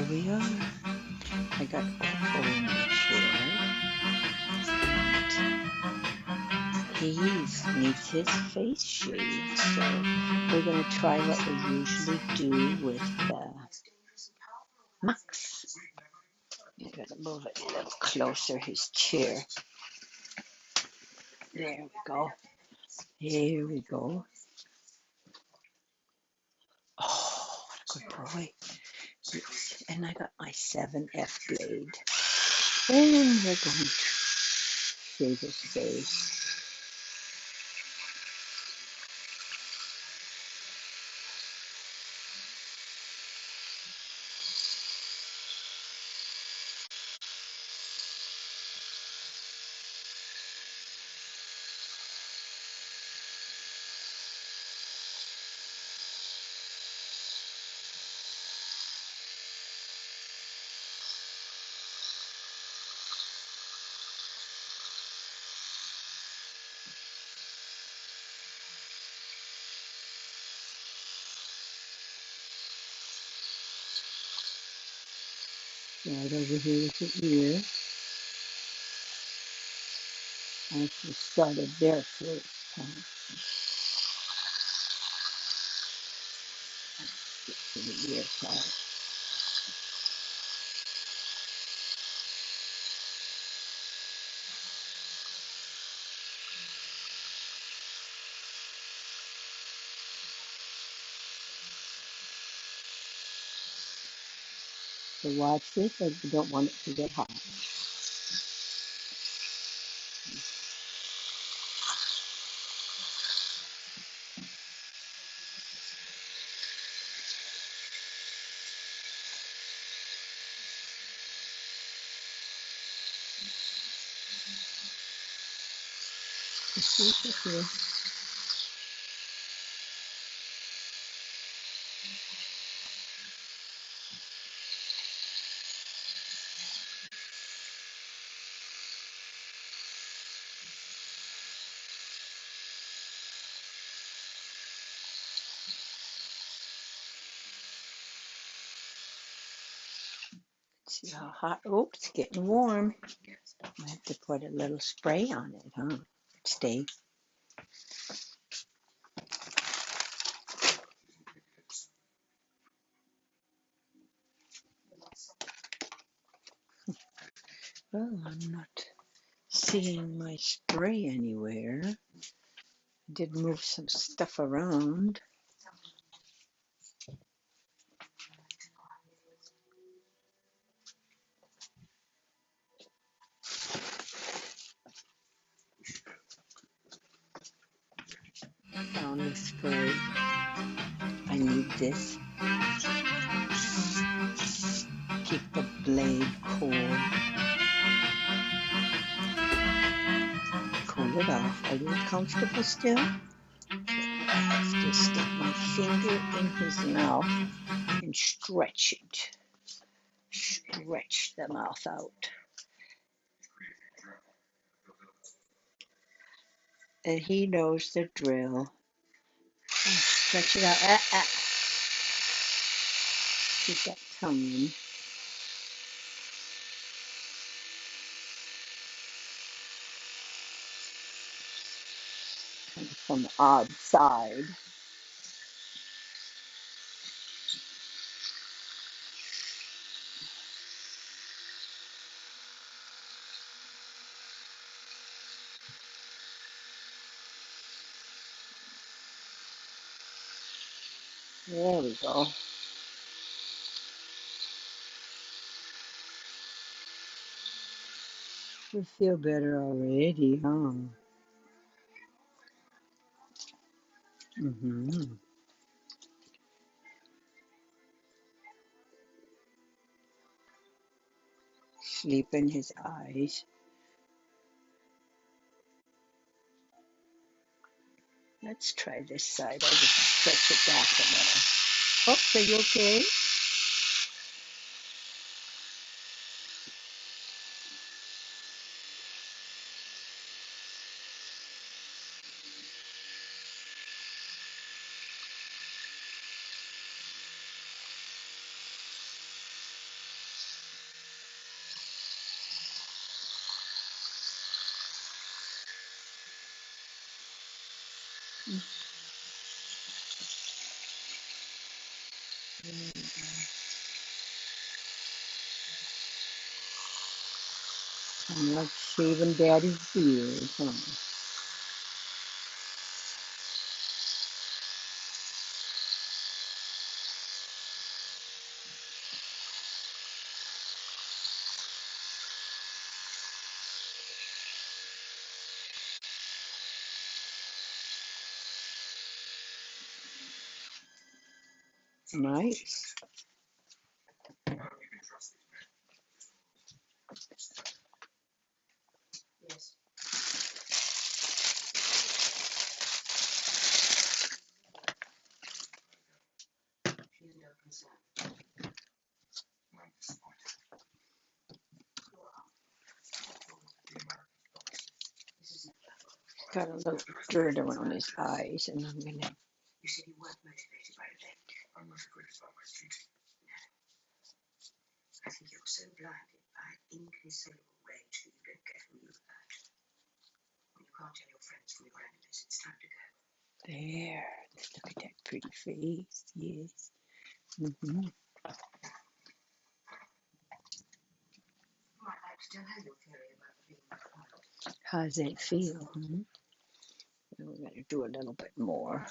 here we are. I got Otto in the chair. He needs his face shaved, so we're going to try what we usually do with Max. I'm going to move it a little closer, his chair. There we go. Here we go. Oh, what a good boy. And I got my 7F blade. And we're going to shave his face. Right over here with the ear. I actually started there first. Get to the ear part. So watch this, I don't want it to get hot. Just leave it here. See how hot, oh, it's getting warm. I have to put a little spray on it, huh? Stay. Well, I'm not seeing my spray anywhere. I did move some stuff around. I found the spray. I need this. Keep the blade cool. Cool it off. Are you comfortable still? I have to stick my finger in his mouth and stretch it. Stretch the mouth out. And he knows the drill. Stretch it out. Keep that tongue in. Kind of from the odd side. There we go. You feel better already, huh? Mm-hmm. Sleep in his eyes. Let's try this side. I'll just stretch it back a little. Oh, are you okay? I'm like shaving Daddy's beard, huh? Nice. Got a little dirt around his eyes, and I'm gonna. You said you weren't motivated by revenge. I'm motivated by my duty. I think you're so blinded by inconceivable rage that you don't get who you hurt. When you can't tell your friends from your enemies, it's time to go. There. Let's look at that pretty face. Yes. Mm-hmm. How's that feel? We're going to do a little bit more.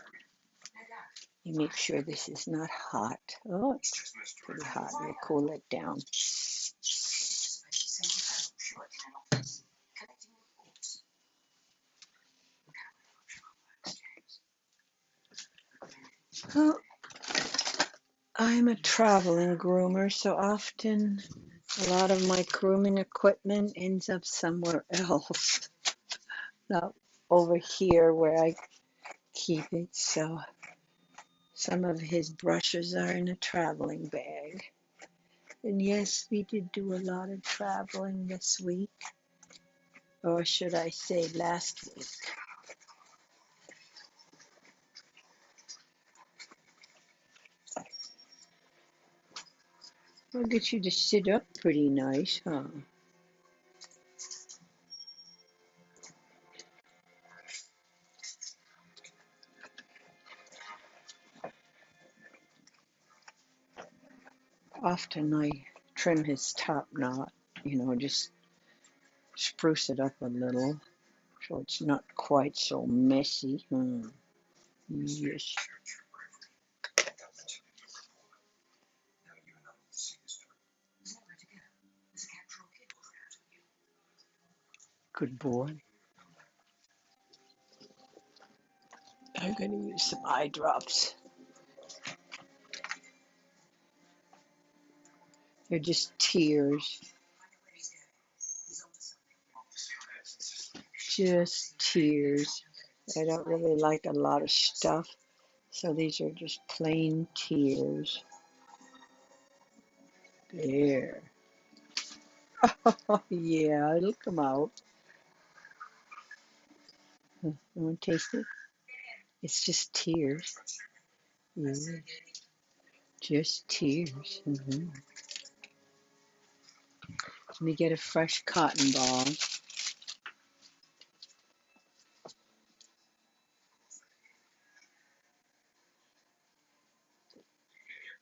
You make sure this is not hot. Oh, it's pretty hot. We'll cool it down. Well, I'm a traveling groomer, so often a lot of my grooming equipment ends up somewhere else, not over here where I keep it. So some of his brushes are in a traveling bag. And yes, we did do a lot of traveling this week, or should I say last week. I'll get you to sit up pretty nice, huh? Often I trim his top knot, just spruce it up a little so it's not quite so messy. Yes. Good boy. I'm going to use some eye drops. They're just tears. Just tears. I don't really like a lot of stuff, so these are just plain tears. There. Oh, yeah, it'll come out. You want to taste it? It's just tears. Yeah, just tears. Let me get a fresh cotton ball.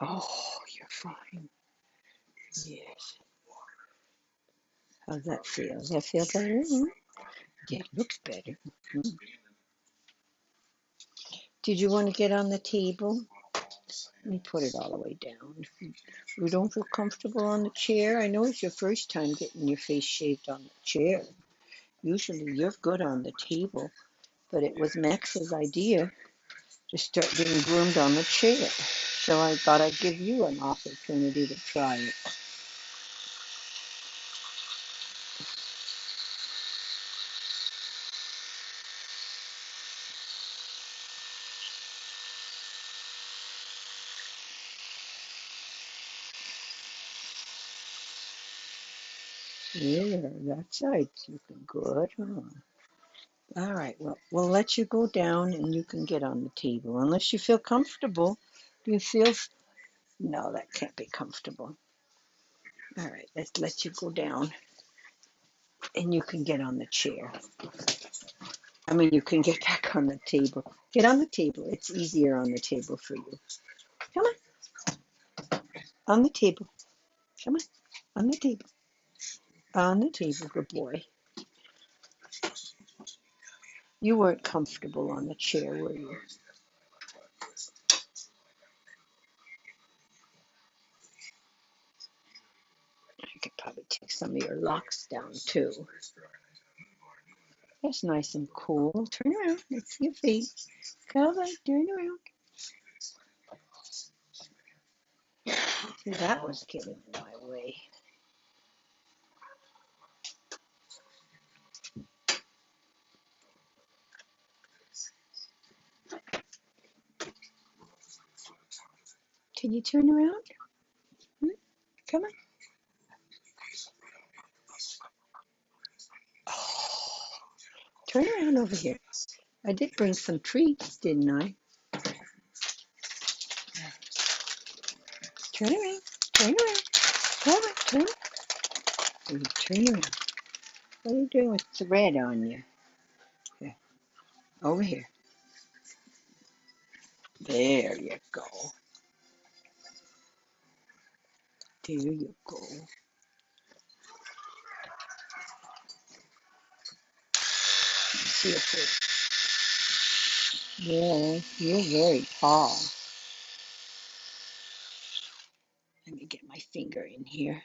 Oh, you're fine. Yes. How's that feel? Does that feel better? Yeah, it looks better. Did you want to get on the table? Let me put it all the way down. If you don't feel comfortable on the chair, I know it's your first time getting your face shaved on the chair. Usually you're good on the table, but it was Max's idea to start getting groomed on the chair. So I thought I'd give you an opportunity to try it. Yeah, that's right. Looking good, huh? All right, well, we'll let you go down and you can get on the table. Unless you feel comfortable. Do you feel? No, that can't be comfortable. All right, let's let you go down and you can get on the chair. I mean, you can get back on the table. Get on the table. It's easier on the table for you. Come on. On the table. Come on. On the table. On the table, good boy. You weren't comfortable on the chair, were you? I could probably take some of your locks down, too. That's nice and cool. Turn around. Let's see your face. Come on, turn around. See, that was getting in my way. Can you turn around? Come on. Oh, turn around over here. I did bring some treats, didn't I? Turn around. Turn around. Come on, turn. Turn around. What are you doing with the red on you? Here. Over here. There you go. There you go. See your face. Yeah, you're very tall. Let me get my finger in here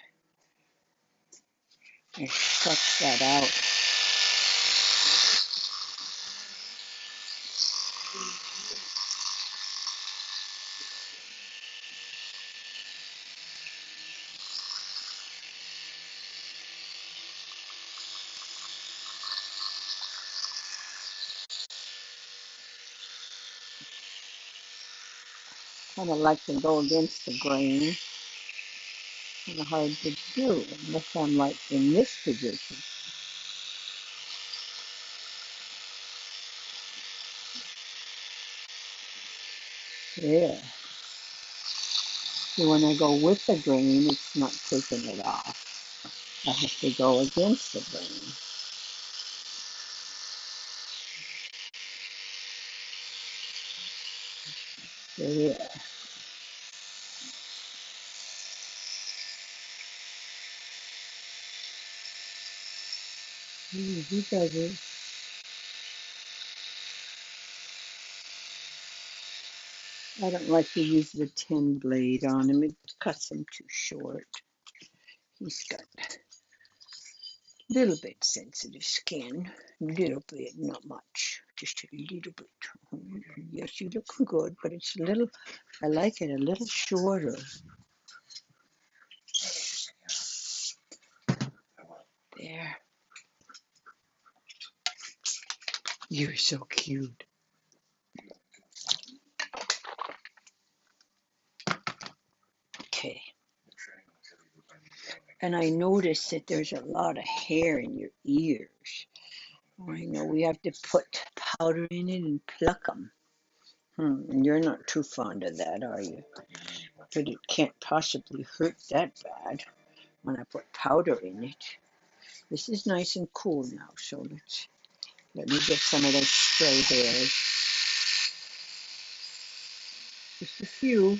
and stretch that out. Kind of like to go against the grain. Kind of hard to do unless I'm like in this position. Yeah. See, when I go with the grain, it's not taking it off. I have to go against the grain. Yeah. He does it. I don't like to use the 10 blade on him. It cuts him too short. He's got a little bit sensitive skin. Little bit, not much. Just a little bit. Yes, you're looking good, but it's a little, I like it a little shorter. There. You're so cute. Okay. And I noticed that there's a lot of hair in your ears. I know we have to put powder in it and pluck them. And you're not too fond of that, are you? But it can't possibly hurt that bad when I put powder in it. This is nice and cool now, so let me get some of those stray hairs. Just a few.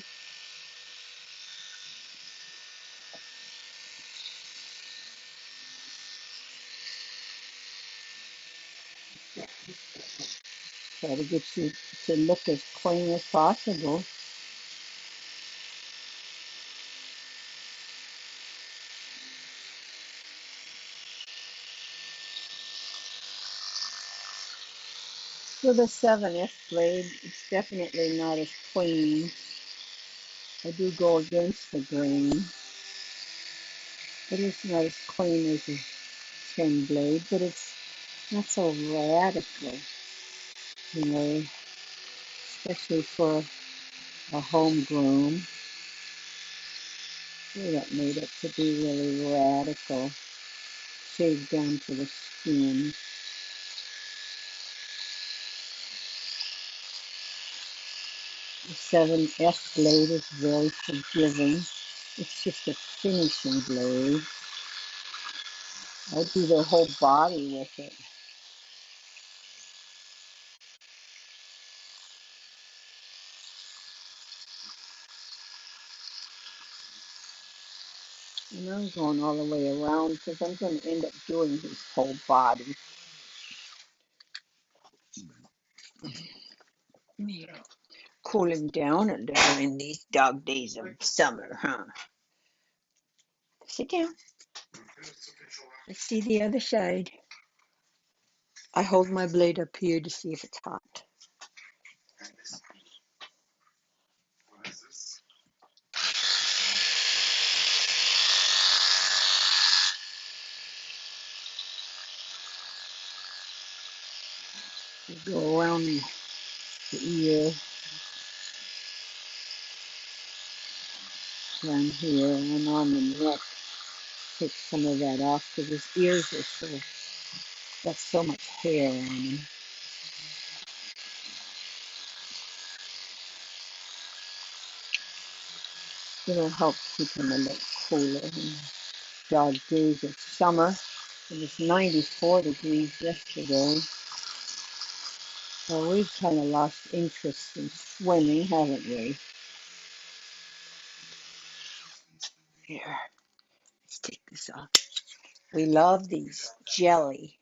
Try to get you to look as clean as possible. With a 7S blade, it's definitely not as clean. I do go against the grain, but it's not as clean as a 10 blade, but it's not so radical, you know, especially for a home groom. They don't need it to be really radical, shaved down to the skin. The 7S blade is very forgiving. It's just a finishing blade. I do their whole body with it. And I'm going all the way around because I'm going to end up doing his whole body. Yeah. Cool him down a little in these dog days of summer, huh? Sit down. Let's see the other side. I hold my blade up here to see if it's hot. You go around the ear, around here, and on the neck. Take some of that off because his ears are so, got so much hair on them. It'll help keep him a little cooler in dog days of summer. It was 94 degrees yesterday. Well, we've kind of lost interest in swimming, haven't we? Here, let's take this off. We love these jelly.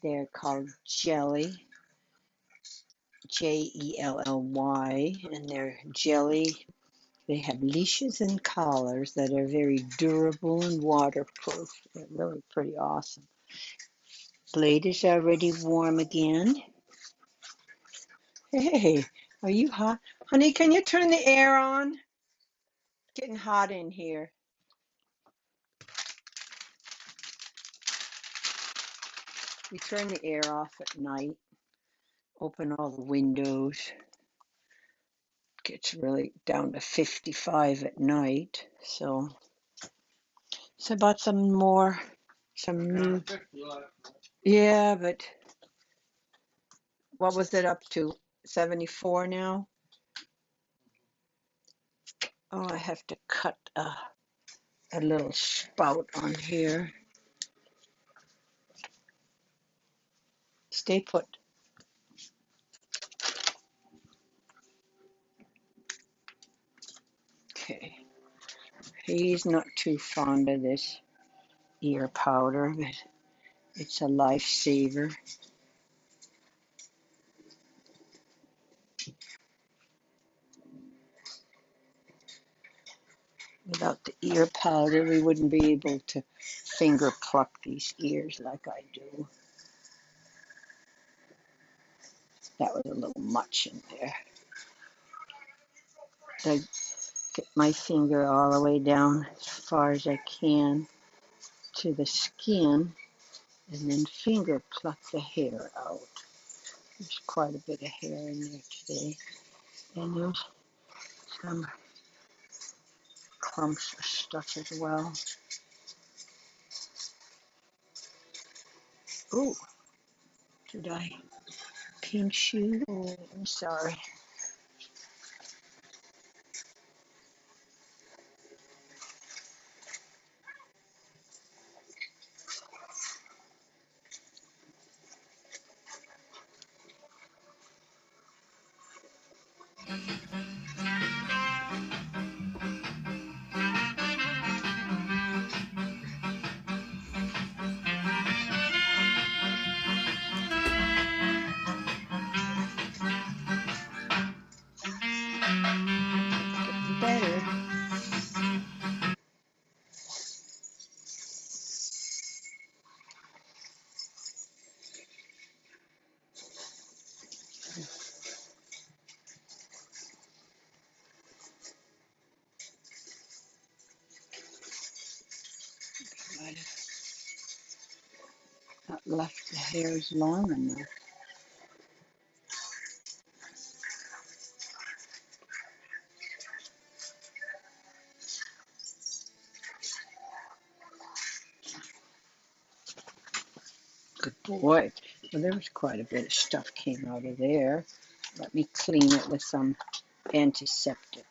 They're called jelly, Jelly, and they're jelly. They have leashes and collars that are very durable and waterproof. They're really pretty awesome. Blade is already warm again. Hey, are you hot? Honey, can you turn the air on? It's getting hot in here. We turn the air off at night, open all the windows. It gets really down to 55 at night. So I bought some new. Yeah, but what was it up to? 74 now? Oh, I have to cut a little spout on here. Stay put. Okay. He's not too fond of this ear powder, but it's a lifesaver. Without the ear powder, we wouldn't be able to finger pluck these ears like I do. That was a little much in there. I get my finger all the way down as far as I can to the skin and then finger pluck the hair out. There's quite a bit of hair in there today. And there's some clumps of stuff as well. Oh, did I pinch you? Oh, I'm sorry. Getting better. Might have not left the hairs long enough. Good boy. Well, there was quite a bit of stuff came out of there. Let me clean it with some antiseptic.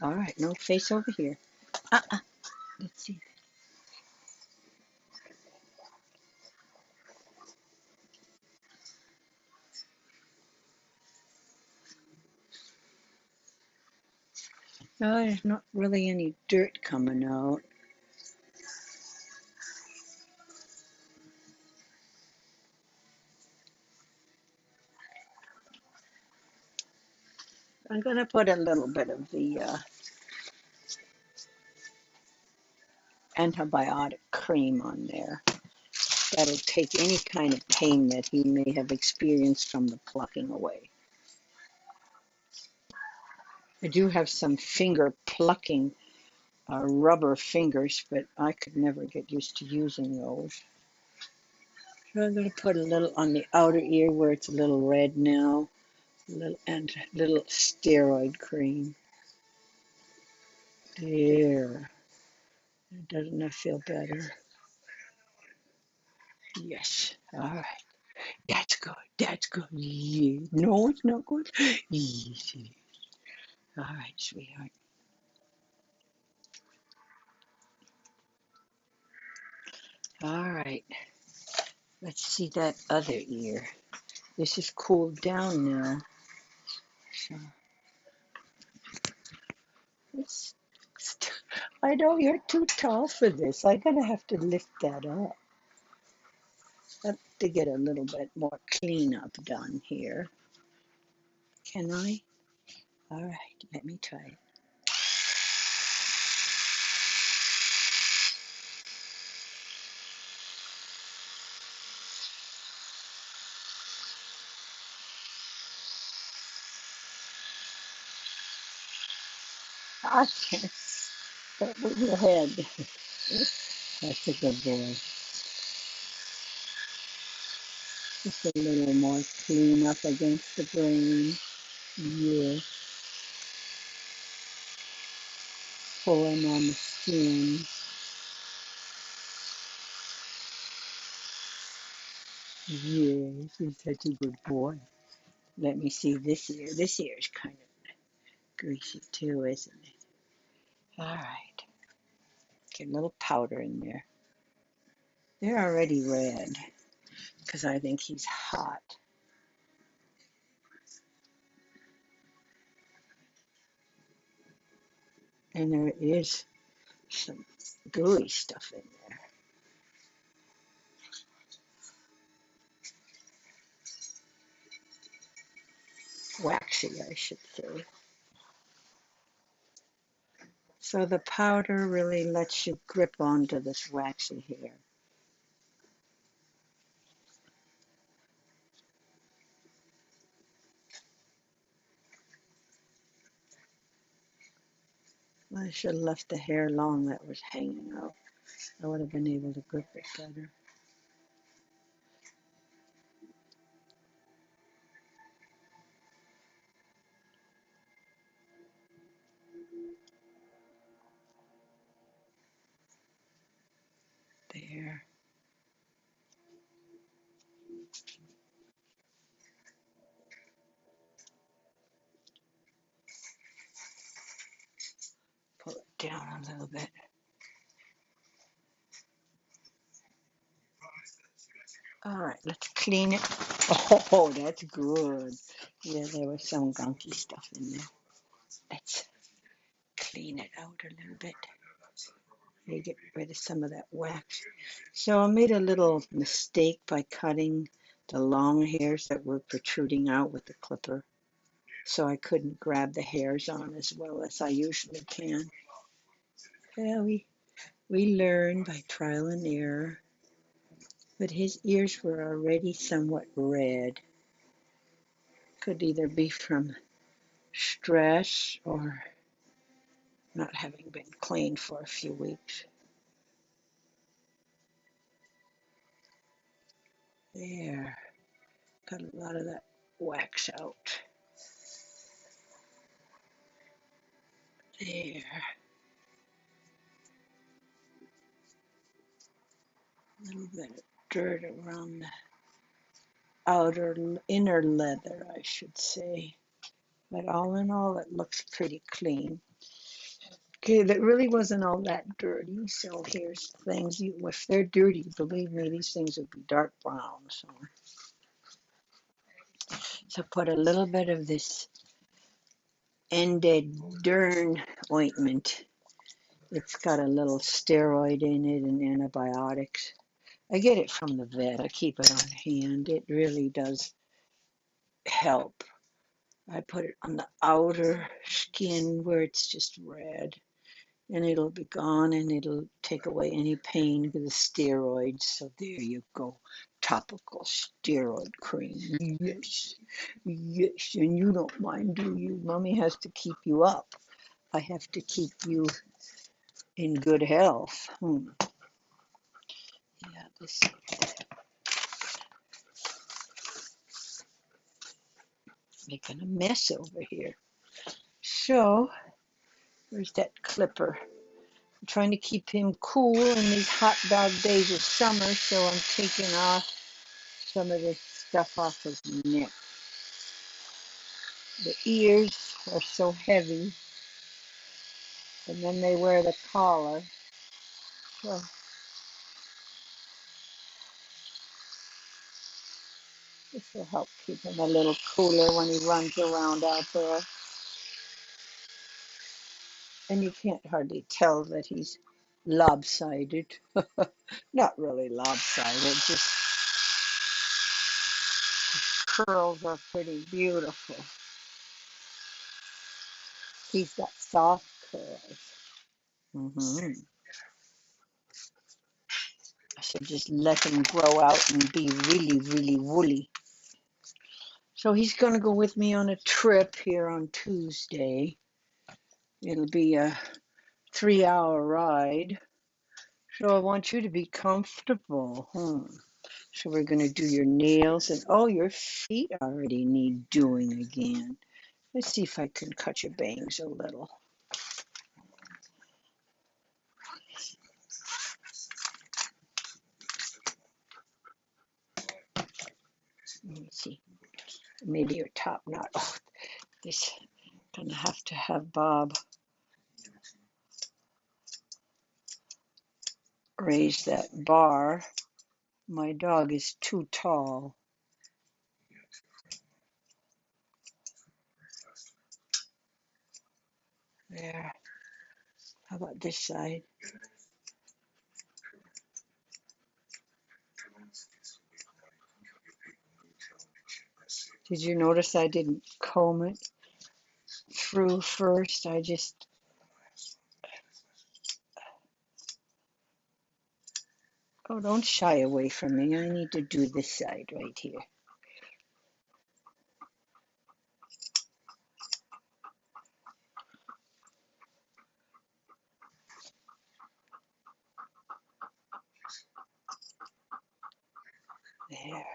All right, no, face over here. Uh-uh. Let's see. Oh, there's not really any dirt coming out. I'm going to put a little bit of the antibiotic cream on there. That'll take any kind of pain that he may have experienced from the plucking away. I do have some finger plucking rubber fingers, but I could never get used to using those. So I'm going to put a little on the outer ear where it's a little red now, and little steroid cream. There. Doesn't that feel better? Yes. All right. That's good. That's good. Yeah. No, it's not good. Yes, it is. All right, sweetheart. All right. Let's see that other ear. This is cooled down now. So it's, I know you're too tall for this. I'm gonna have to lift that up. I have to get a little bit more cleanup done here. Can I? All right, let me try it. I can't. But with your head. That's a good boy. Just a little more clean up against the grain. Yeah. Pulling on the skin. Yes, he's such a good boy. Let me see this ear. This ear is kind of greasy too, isn't it? All right. Get a little powder in there. They're already red because I think he's hot. And there is some gooey stuff in there. Waxy, I should say. So the powder really lets you grip onto this waxy hair. I should have left the hair long that was hanging out. I would have been able to grip it better. There. Pull it down a little bit. All right, let's clean it. Oh, that's good. Yeah, there was some gunky stuff in there. Let's clean it out a little bit. You get rid of some of that wax. So I made a little mistake by cutting the long hairs that were protruding out with the clipper. So I couldn't grab the hairs on as well as I usually can. Yeah, we learn by trial and error. But his ears were already somewhat red. Could either be from stress or not having been cleaned for a few weeks. There, got a lot of that wax out. There, a little bit of dirt around the inner leather, I should say. But all in all, it looks pretty clean. Okay, that really wasn't all that dirty. So here's things. If they're dirty, believe me, these things would be dark brown. So put a little bit of this Endedurn ointment. It's got a little steroid in it and antibiotics. I get it from the vet. I keep it on hand. It really does help. I put it on the outer skin where it's just red, and it'll be gone, and it'll take away any pain with the steroids. So there you go. Topical steroid cream. Yes. Yes. And you don't mind, do you? Mommy has to keep you up. I have to keep you in good health. Yeah, this making a mess over here. So, where's that clipper? I'm trying to keep him cool in these hot dog days of summer, so I'm taking off some of this stuff off his neck. The ears are so heavy, and then they wear the collar. So this will help keep him a little cooler when he runs around out there. And you can't hardly tell that he's lopsided. Not really lopsided, just curls are pretty beautiful. He's got soft curls. I should just let him grow out and be really, really woolly. So he's going to go with me on a trip here on Tuesday. It'll be a 3-hour ride. So I want you to be comfortable. So we're going to do your nails, and oh, your feet already need doing again. Let's see if I can cut your bangs a little. Let me see. Maybe your top knot. Oh, this gonna have to have Bob raise that bar. My dog is too tall. There. How about this side? Did you notice I didn't comb it through first? I just, oh, don't shy away from me. I need to do this side right here. There.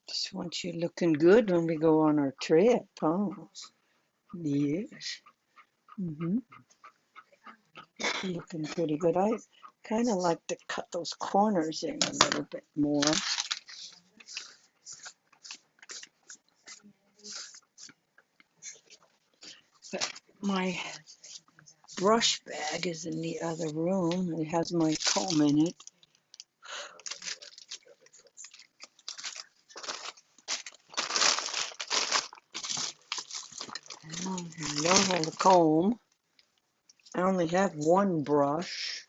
Just want you looking good when we go on our trip. Oh, yes. Looking pretty good. I kind of like to cut those corners in a little bit more. But my brush bag is in the other room. It has my comb in it. I don't have a comb. I only have one brush.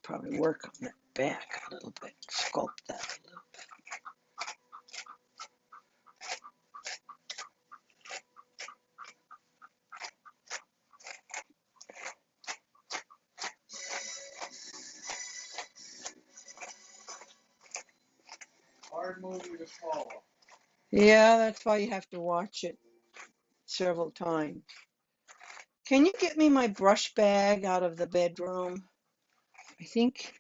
Probably work on that back a little bit, sculpt that a little bit. Hard movie to follow. Yeah, that's why you have to watch it several times. Can you get me my brush bag out of the bedroom? I think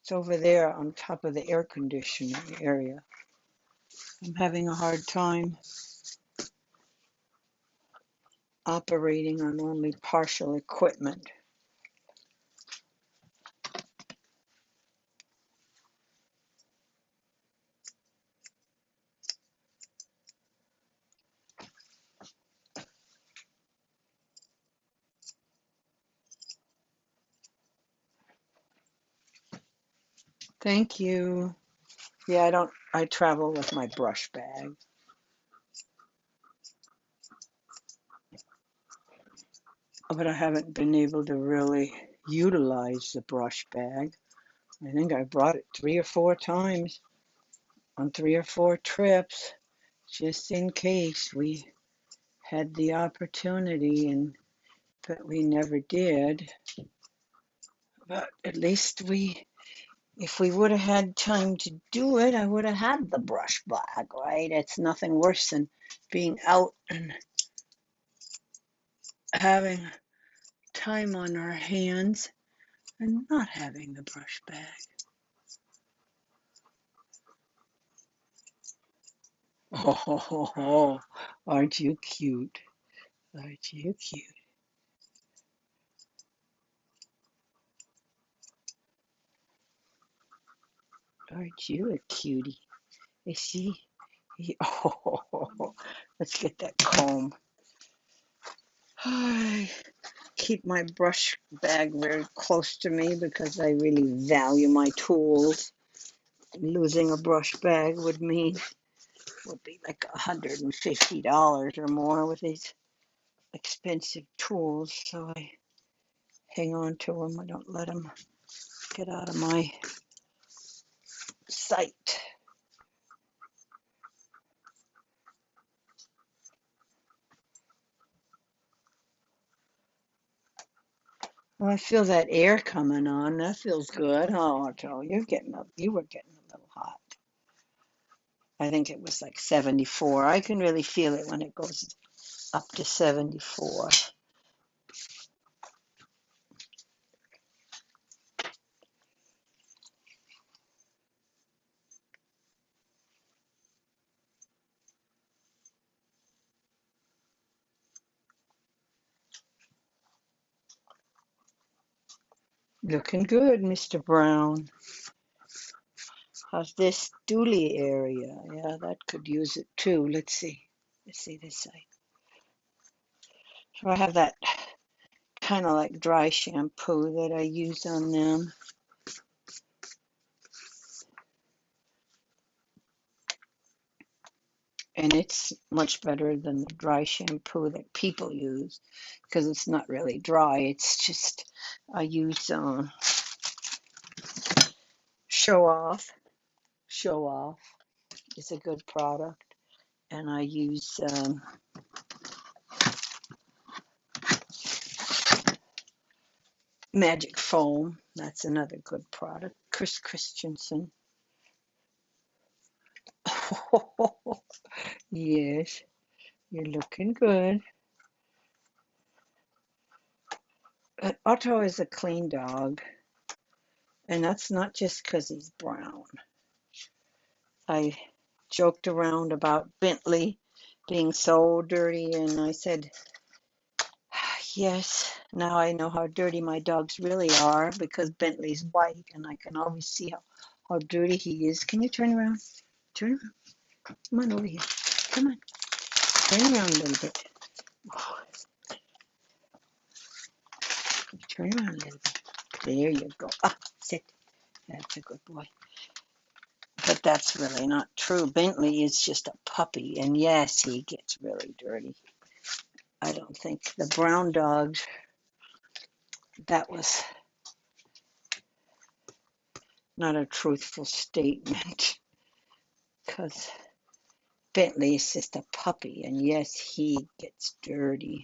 it's over there on top of the air conditioning area. I'm having a hard time operating on only partial equipment. Thank you. Yeah, I travel with my brush bag. But I haven't been able to really utilize the brush bag. I think I brought it 3 or 4 times on 3 or 4 trips, just in case we had the opportunity, but we never did. But at least if we would have had time to do it, I would have had the brush bag, right? It's nothing worse than being out and having time on our hands and not having the brush bag. Oh, aren't you cute? Aren't you cute? Aren't you a cutie? Is she? Oh, let's get that comb. I keep my brush bag very close to me because I really value my tools. Losing a brush bag would be like $150 or more with these expensive tools. So I hang on to them. I don't let them get out of my sight. Well, I feel that air coming on. That feels good. Oh, Joe, you were getting a little hot. I think it was like 74. I can really feel it when it goes up to 74. Looking good, Mr. Brown. How's this Dooley area? Yeah, that could use it too. Let's see. Let's see this side. So I have that kind of like dry shampoo that I use on them. And it's much better than the dry shampoo that people use because it's not really dry. It's just, I use Show Off. Show Off is a good product. And I use Magic Foam. That's another good product. Chris Christensen. Yes, you're looking good. Otto is a clean dog, and that's not just because he's brown. I joked around about Bentley being so dirty, and I said, yes, now I know how dirty my dogs really are because Bentley's white, and I can always see how dirty he is. Can you turn around? Turn around. Come on over here. Come on. Turn around a little bit. Oh, turn around a little bit. There you go. Ah, sit. That's a good boy. But that's really not true. Bentley is just a puppy, and yes, he gets really dirty. I don't think the brown dogs, that was not a truthful statement, because Bentley is just a puppy, and yes, he gets dirty,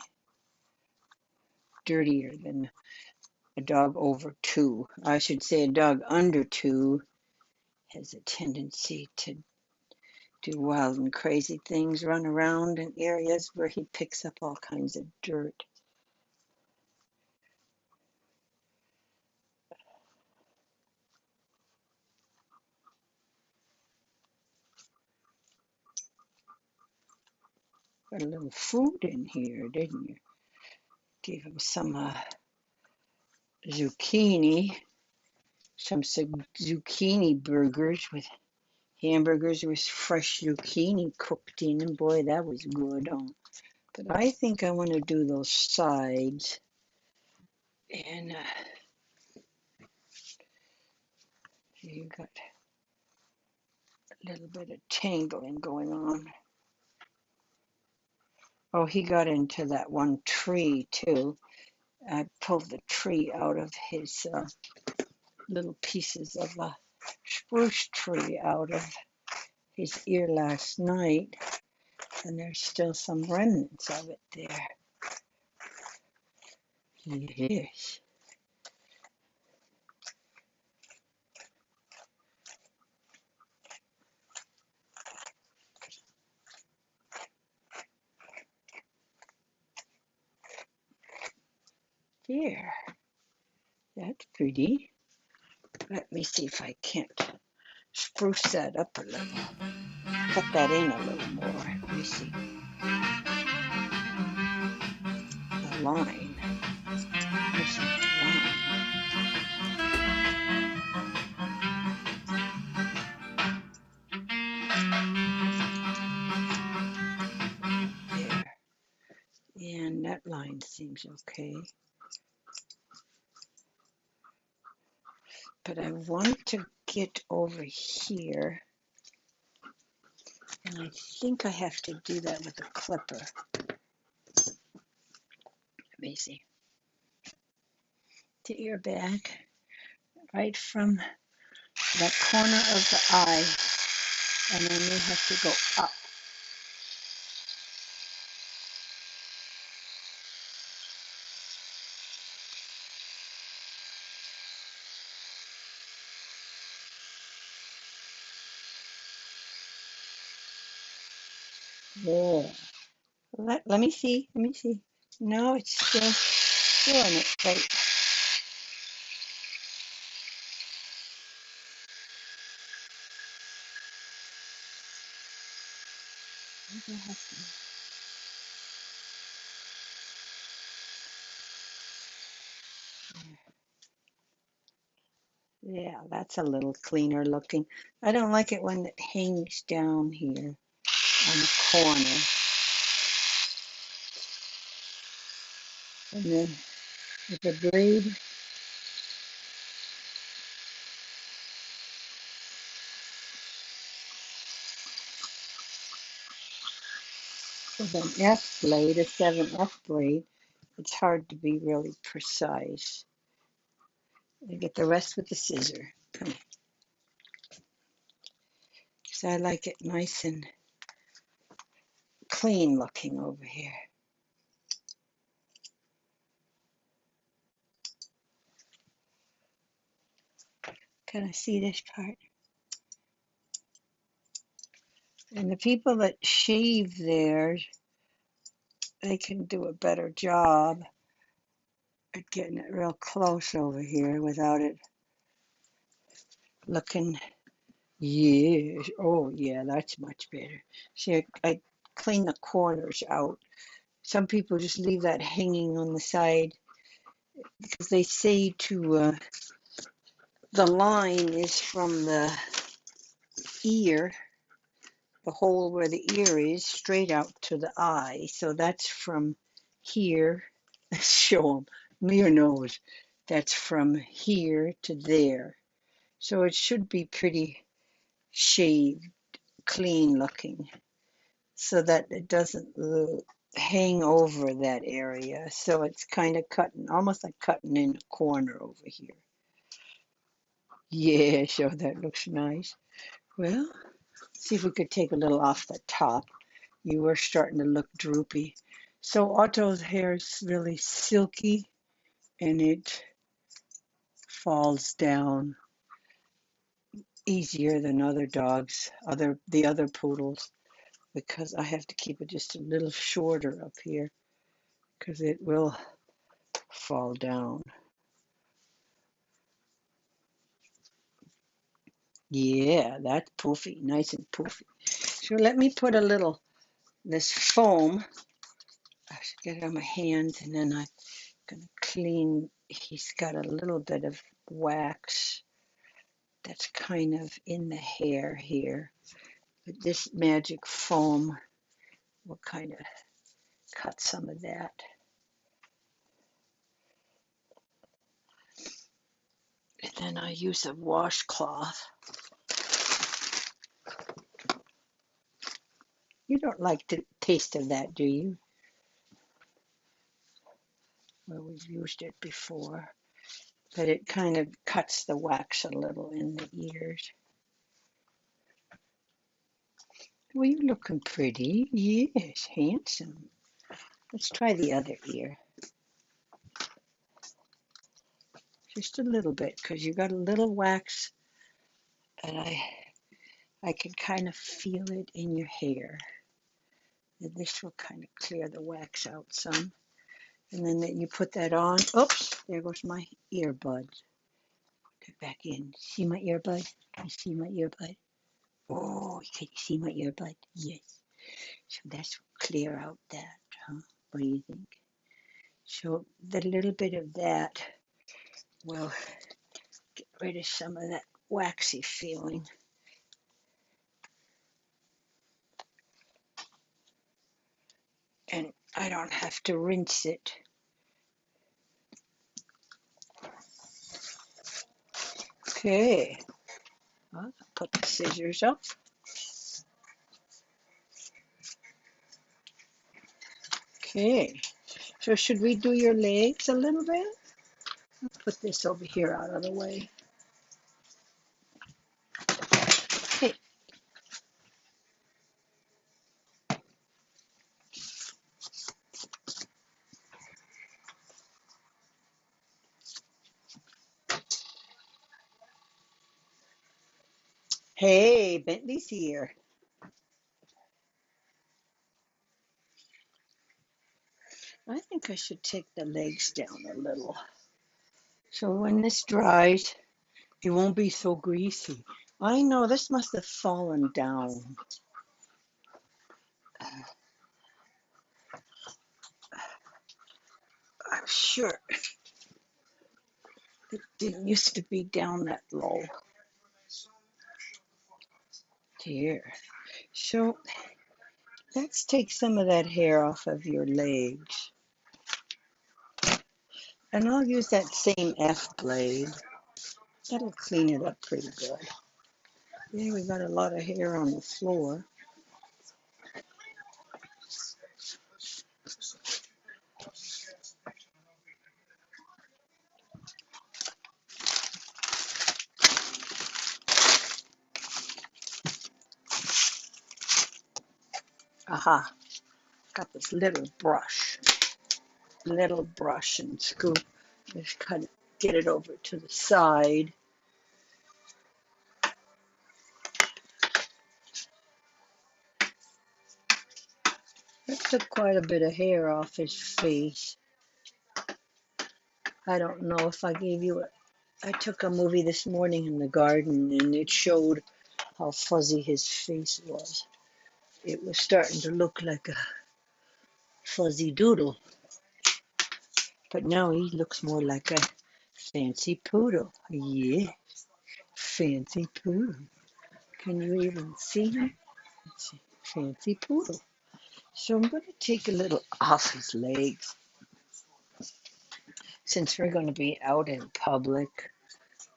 dirtier than a dog over 2. I should say a dog under 2 has a tendency to do wild and crazy things, run around in areas where he picks up all kinds of dirt. Got a little food in here, didn't you? Gave him some zucchini, some zucchini burgers with hamburgers with fresh zucchini cooked in, and boy, that was good. But I think I want to do those sides, and you got a little bit of tangling going on. Oh, he got into that one tree too. I pulled the tree out of his little pieces of a spruce tree out of his ear last night, and there's still some remnants of it there. Yes. There. That's pretty. Let me see if I can't spruce that up a little. Cut that in a little more. Let me see. The line. Missing the line. There. And that line seems okay. But I want to get over here. And I think I have to do that with a clipper. Let me see. The ear back, right from that corner of the eye. And then you have to go up. There. Let me see. Let me see. No, it's still in it. Right. Yeah, that's a little cleaner looking. I don't like it when it hangs down here on the corner. And then with the blade, with an F blade, a 7F blade, it's hard to be really precise. I get the rest with the scissor. Come on. Because I like it nice and clean looking over here. Can I see this part? And the people that shave theirs, they can do a better job at getting it real close over here without it looking. Yeah, oh yeah, that's much better. See, I clean the corners out. Some people just leave that hanging on the side because they say to the line is from the ear, the hole where the ear is, straight out to the eye. So that's from here. Show them your nose. That's from here to there. So it should be pretty shaved, clean looking, so that it doesn't hang over that area. So it's kind of cutting, almost like cutting in a corner over here. Yeah, so that looks nice. Well, see if we could take a little off the top. You were starting to look droopy. So Otto's hair is really silky and it falls down easier than other dogs, the other poodles, because I have to keep it just a little shorter up here because it will fall down. Yeah, that's poofy, nice and poofy. So let me put a little this foam. I should get it on my hands, and then I'm going to clean. He's got a little bit of wax that's kind of in the hair here. But this magic foam will kind of cut some of that. And then I use a washcloth. You don't like the taste of that, do you? Well, we've used it before, but it kind of cuts the wax a little in the ears. Well, you're looking pretty. Yes, handsome. Let's try the other ear. Just a little bit, because you got a little wax, and I can kind of feel it in your hair. And this will kind of clear the wax out some. And then you put that on. Oops, there goes my earbud. Get back in. See my earbud? Can you see my earbud? Oh, can you see my earbud? Yes. So that's clear out that, huh? What do you think? So the little bit of that will get rid of some of that waxy feeling. And I don't have to rinse it. Okay. I'll put the scissors up. Okay. So should we do your legs a little bit? I'll put this over here out of the way. Okay. Hey, Bentley's here. I think I should take the legs down a little. So when this dries, it won't be so greasy. I know this must have fallen down. I'm sure it didn't used to be down that low. Here. So let's take some of that hair off of your legs. And I'll use that same F blade. That'll clean it up pretty good. Yeah, we got a lot of hair on the floor. Aha, got this little brush and scoop. Just kind of get it over to the side. That took quite a bit of hair off his face. I don't know if I gave you it. I took a movie this morning in the garden and it showed how fuzzy his face was. It was starting to look like a fuzzy doodle. But now he looks more like a fancy poodle. Yeah, fancy poodle. Can you even see him? Let's see. Fancy poodle. So I'm going to take a little off his legs. Since we're going to be out in public,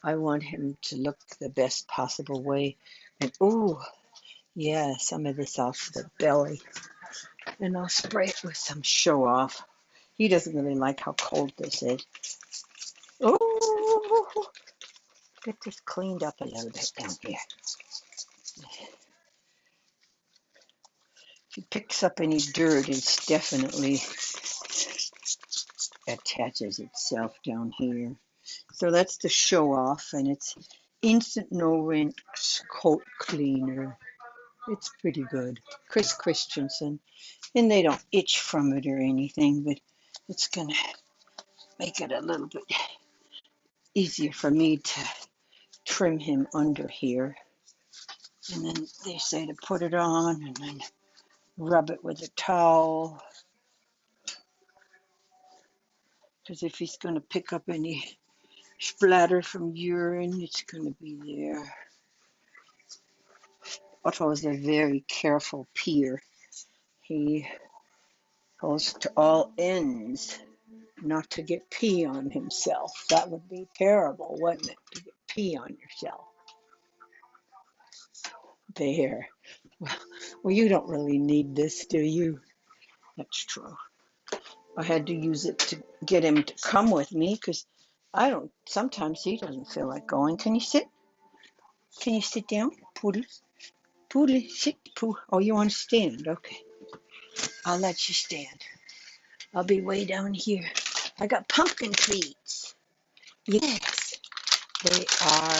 I want him to look the best possible way. And oh, yeah, some of this off the belly. And I'll spray it with some show off. He doesn't really like how cold this is. Oh, get this cleaned up a little bit down here. If he picks up any dirt, it's definitely attaches itself down here. So that's the show off, and it's instant no rinse coat cleaner. It's pretty good. Chris Christensen. And they don't itch from it or anything, but it's gonna make it a little bit easier for me to trim him under here. And then they say to put it on and then rub it with a towel, because if he's going to pick up any splatter from urine, it's going to be there. Otto is a very careful peer. He goes to all ends not to get pee on himself. That would be terrible, wouldn't it, to get pee on yourself? There. Well, you don't really need this, do you? That's true. I had to use it to get him to come with me because sometimes he doesn't feel like going. Can you sit? Can you sit down? Poodle? Poodle, sit. Oh, you want to stand? Okay. I'll let you stand. I'll be way down here. I got pumpkin treats. Yes. They are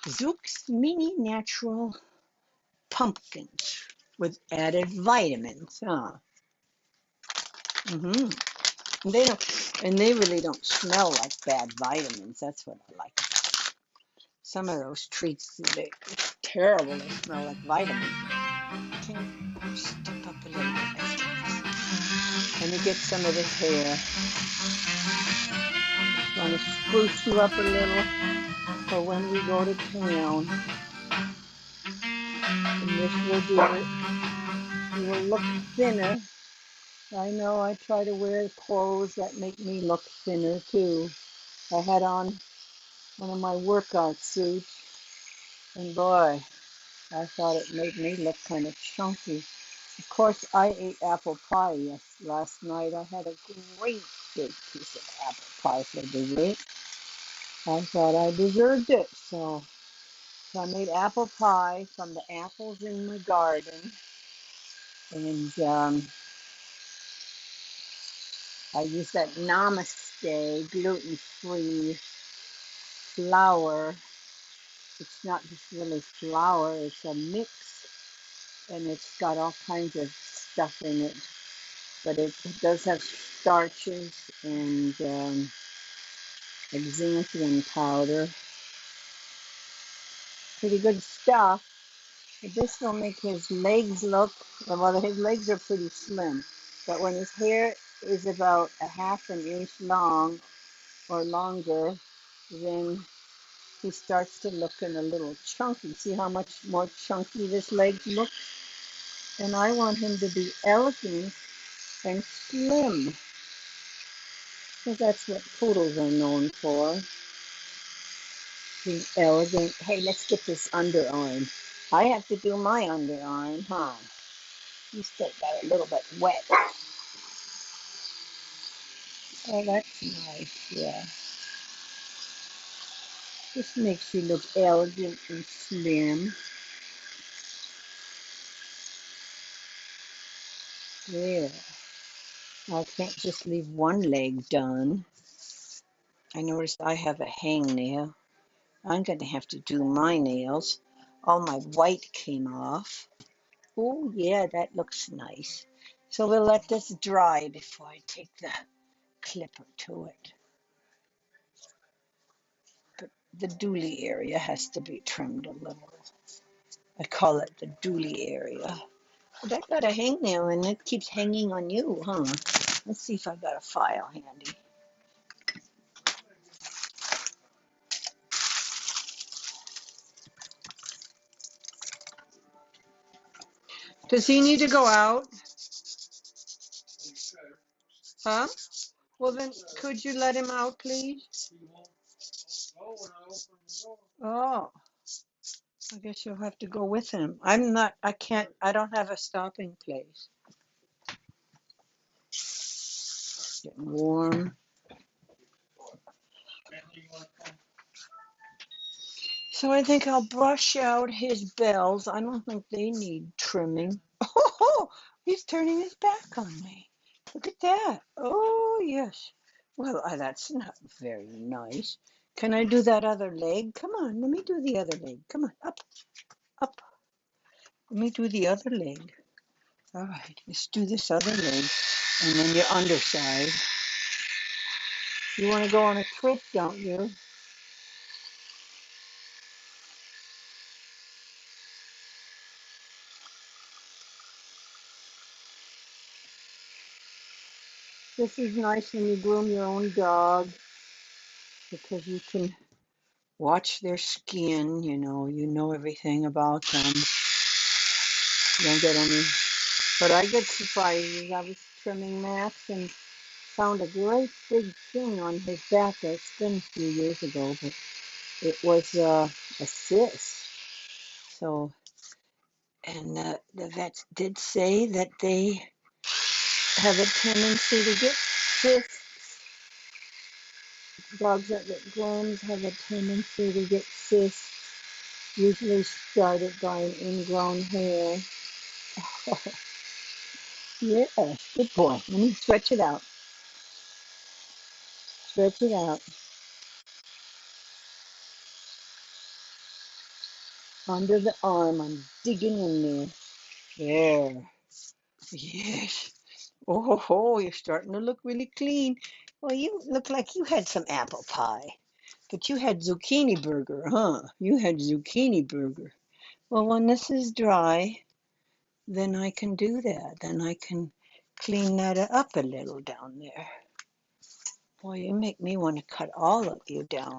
Zook's Mini Natural Pumpkins with added vitamins. Huh? Mm-hmm. And they really don't smell like bad vitamins. That's what I like. Some of those treats, it's terrible. They smell like vitamins. Can you step up a little bit? Let me get some of this hair. Want to spruce you up a little for when we go to town. And this will do it. You will look thinner. I know I try to wear clothes that make me look thinner too. I had on one of my workout suits, and boy, I thought it made me look kind of chunky. Of course, I ate apple pie last night. I had a great big piece of apple pie for dessert. I thought I deserved it, so I made apple pie from the apples in my garden, and I used that Namaste gluten-free flour. It's not just really flour, it's a mix, and it's got all kinds of stuff in it. But it does have starches and xanthan powder. Pretty good stuff. But this will make his legs look, well, his legs are pretty slim. But when his hair is about a half an inch long or longer, then he starts to look a little chunky. See how much more chunky this leg looks? And I want him to be elegant and slim, because that's what poodles are known for, being elegant. Hey, let's get this underarm. I have to do my underarm, huh? You still got a little bit wet. Oh, that's nice, yeah. This makes you look elegant and slim. Yeah. I can't just leave one leg done. I noticed I have a hangnail. I'm going to have to do my nails. All my white came off. Oh, yeah, that looks nice. So we'll let this dry before I take the clipper to it. But the dooley area has to be trimmed a little. I call it the dooley area. But I got a hangnail and it keeps hanging on you, huh? Let's see if I got a file handy. Does he need to go out? Huh? Well, then, could you let him out, please? Oh, I guess you'll have to go with him. I don't have a stopping place. Getting warm. So I think I'll brush out his bells. I don't think they need trimming. Oh, he's turning his back on me. Look at that. Oh, yes. Well, that's not very nice. Can I do that other leg? Come on, let me do the other leg. Come on, up, up. Let me do the other leg. All right, let's do this other leg. And then your underside. You want to go on a trip, don't you? This is nice when you groom your own dog because you can watch their skin, you know everything about them. You don't get any, but I get surprises. I was trimming Max and found a great big thing on his back. It's been a few years ago, but it was a cyst. So, and the vets did say that they have a tendency to get cysts. Dogs that get groomed have a tendency to get cysts, usually started by an ingrown hair. Yeah, good boy. Let me stretch it out. Stretch it out. Under the arm. I'm digging in there. There. Yes. Oh, ho, ho, you're starting to look really clean. Well, you look like you had some apple pie, but you had zucchini burger, huh? You had zucchini burger. Well, when this is dry, then I can do that. Then I can clean that up a little down there. Boy, you make me want to cut all of you down,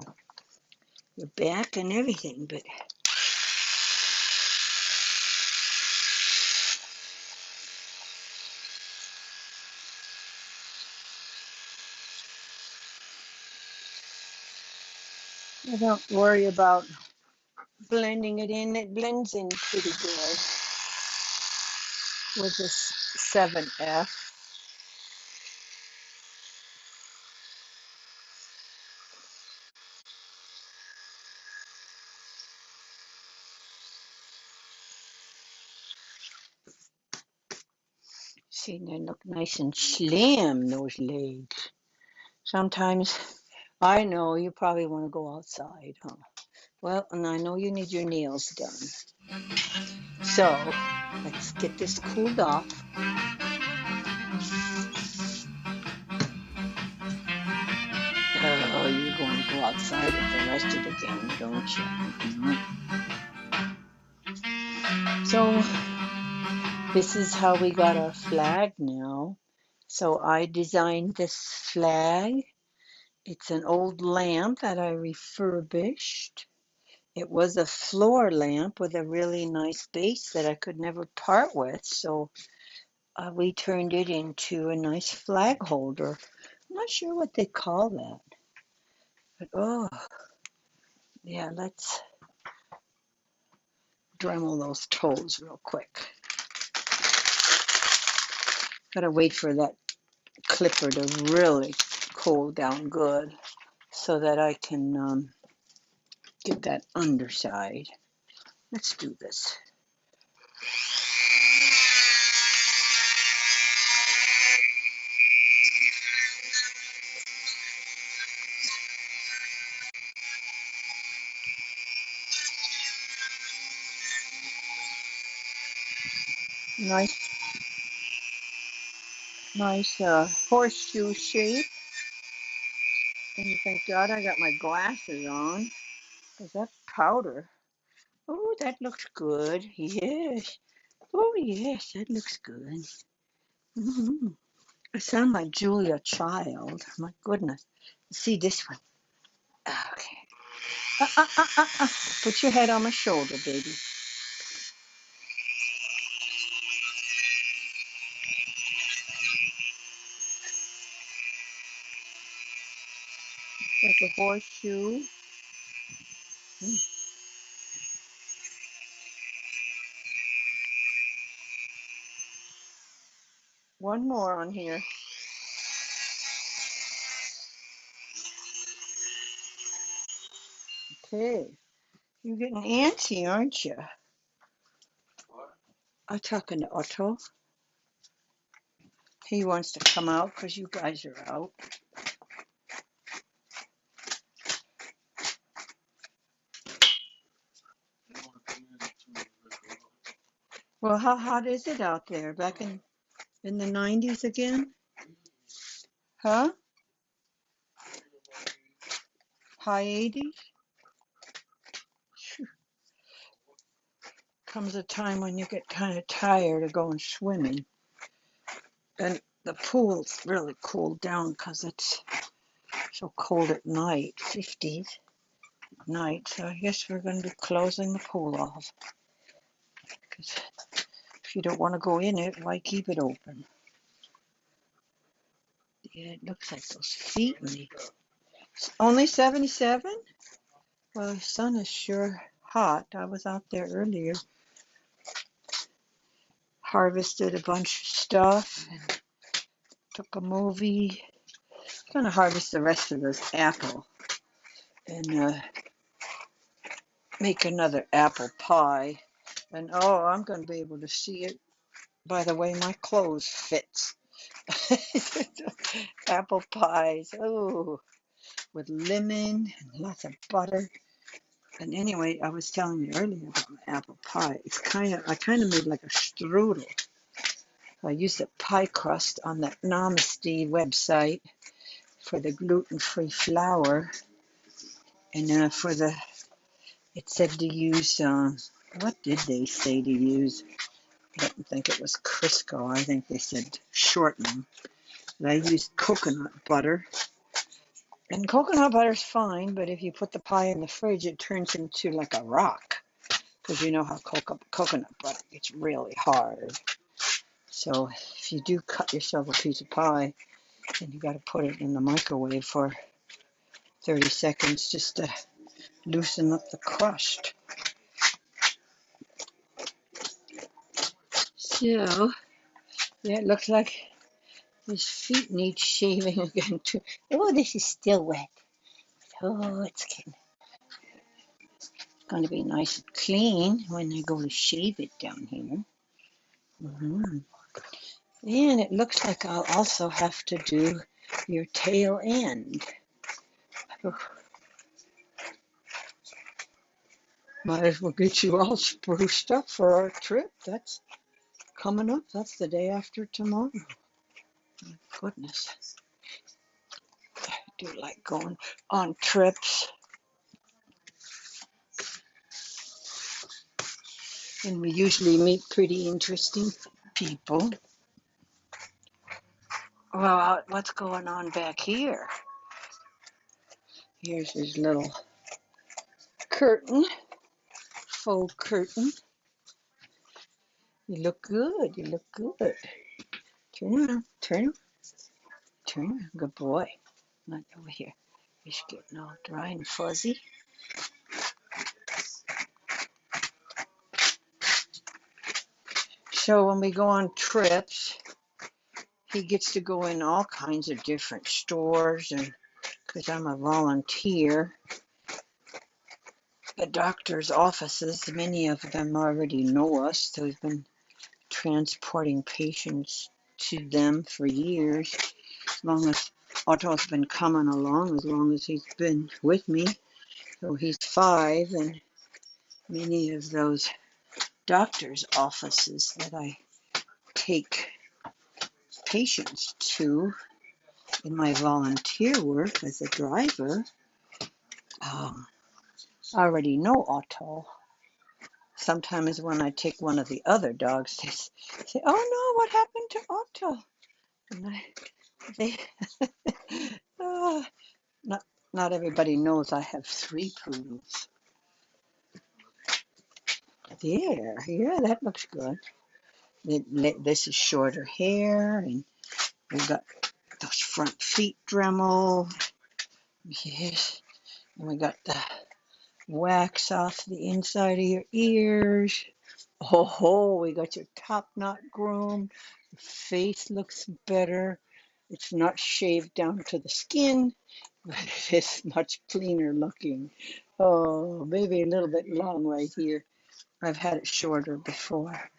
your back and everything, but I don't worry about blending it in. It blends in pretty good with this 7F. See, they look nice and slim, those legs. Sometimes I know you probably want to go outside, huh? Well, and I know you need your nails done. So let's get this cooled off. Oh, you're going to go outside with the rest of the gang, don't you? So this is how we got our flag now. So I designed this flag. It's an old lamp that I refurbished. It was a floor lamp with a really nice base that I could never part with. So we turned it into a nice flag holder. I'm not sure what they call that. But oh, yeah, let's Dremel those toes real quick. Gotta wait for that clipper to really cool down good so that I can get that underside. Let's do this. Nice horseshoe shape. And you thank God I got my glasses on because that powder. Oh, that looks good. Yes. Oh, yes, that looks good. Mm-hmm. I sound like Julia Child. My goodness. See this one. Okay. Put your head on my shoulder, baby. Like a horseshoe. One more on here. Okay. You're getting antsy, aren't you? What? I'm talking to Otto. He wants to come out because you guys are out. They want to come in as soon as they go out. Well, how hot is it out there? Back in the 90s again? Huh? High 80s? Comes a time when you get kind of tired of going swimming. And the pool's really cooled down because it's so cold at night, 50s at night. So I guess we're going to be closing the pool off. Because if you don't want to go in it, why keep it open? Yeah, it looks like those feet in the... Only 77? Well, the sun is sure hot. I was out there earlier, harvested a bunch of stuff, and took a movie. Gonna harvest the rest of this apple and make another apple pie. And oh, I'm gonna be able to see it by the way my clothes fits. Apple pies, oh, with lemon and lots of butter. And anyway, I was telling you earlier about my apple pie. I kind of made like a strudel. I used a pie crust on that Namaste website for the gluten-free flour, and it said to use, what did they say to use? I don't think it was Crisco. I think they said shortening. But I used coconut butter. And coconut butter's fine, but if you put the pie in the fridge, it turns into like a rock. Because you know how coconut butter gets really hard. So if you do cut yourself a piece of pie, then you got to put it in the microwave for 30 seconds just to loosen up the crust. So, yeah, it looks like his feet need shaving again too. Oh, this is still wet. Oh, it's going to be nice and clean when I go to shave it down here. And it looks like I'll also have to do your tail end. Might as well get you all spruced up for our trip. That's coming up. That's the day after tomorrow. My goodness. I do like going on trips. And we usually meet pretty interesting people. Well, what's going on back here? Here's his little curtain, faux curtain. You look good. You look good. Turn around. Turn around. Good boy. Not over here. He's getting all dry and fuzzy. So when we go on trips, he gets to go in all kinds of different stores, and because I'm a volunteer, the doctor's offices, many of them already know us. So we've been transporting patients to them for years, as long as Otto's been coming along, as long as he's been with me. So he's 5, and many of those doctor's offices that I take patients to in my volunteer work as a driver, I already know Otto. Sometimes when I take one of the other dogs, they say, "Oh no, what happened to Otto?" And they, not everybody knows I have 3 poodles. Yeah, that looks good. This is shorter hair, and we've got those front feet Dremel. Yes, and we got the wax off the inside of your ears. Oh, we got your top knot groomed. Your face looks better. It's not shaved down to the skin, but it is much cleaner looking. Oh, maybe a little bit long right here. I've had it shorter before.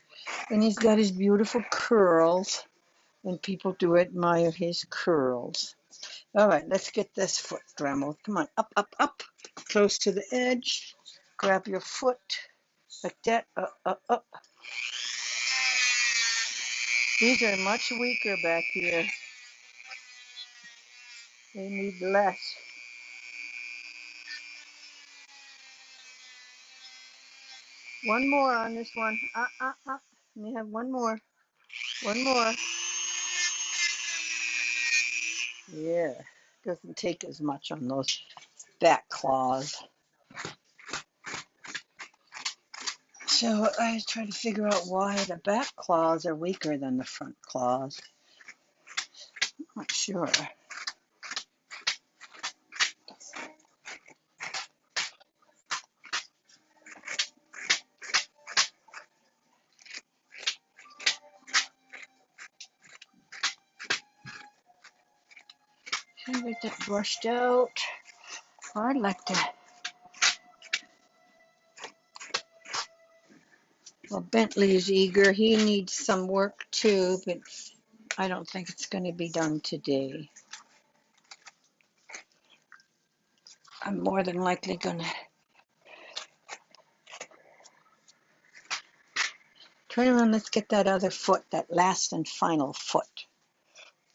And he's got his beautiful curls, and people do admire his curls. All right, let's get this foot Dremel. Come on, up, up, up, close to the edge. Grab your foot like that. Up. These are much weaker back here. They need less. One more on this one. Let me have one more. One more. Yeah, doesn't take as much on those back claws. So I try to figure out why the back claws are weaker than the front claws. I'm not sure. Can I get that brushed out? I'd like to. Well, Bentley's eager. He needs some work too, but I don't think it's going to be done today. I'm more than likely going to turn around. Let's get that other foot, that last and final foot.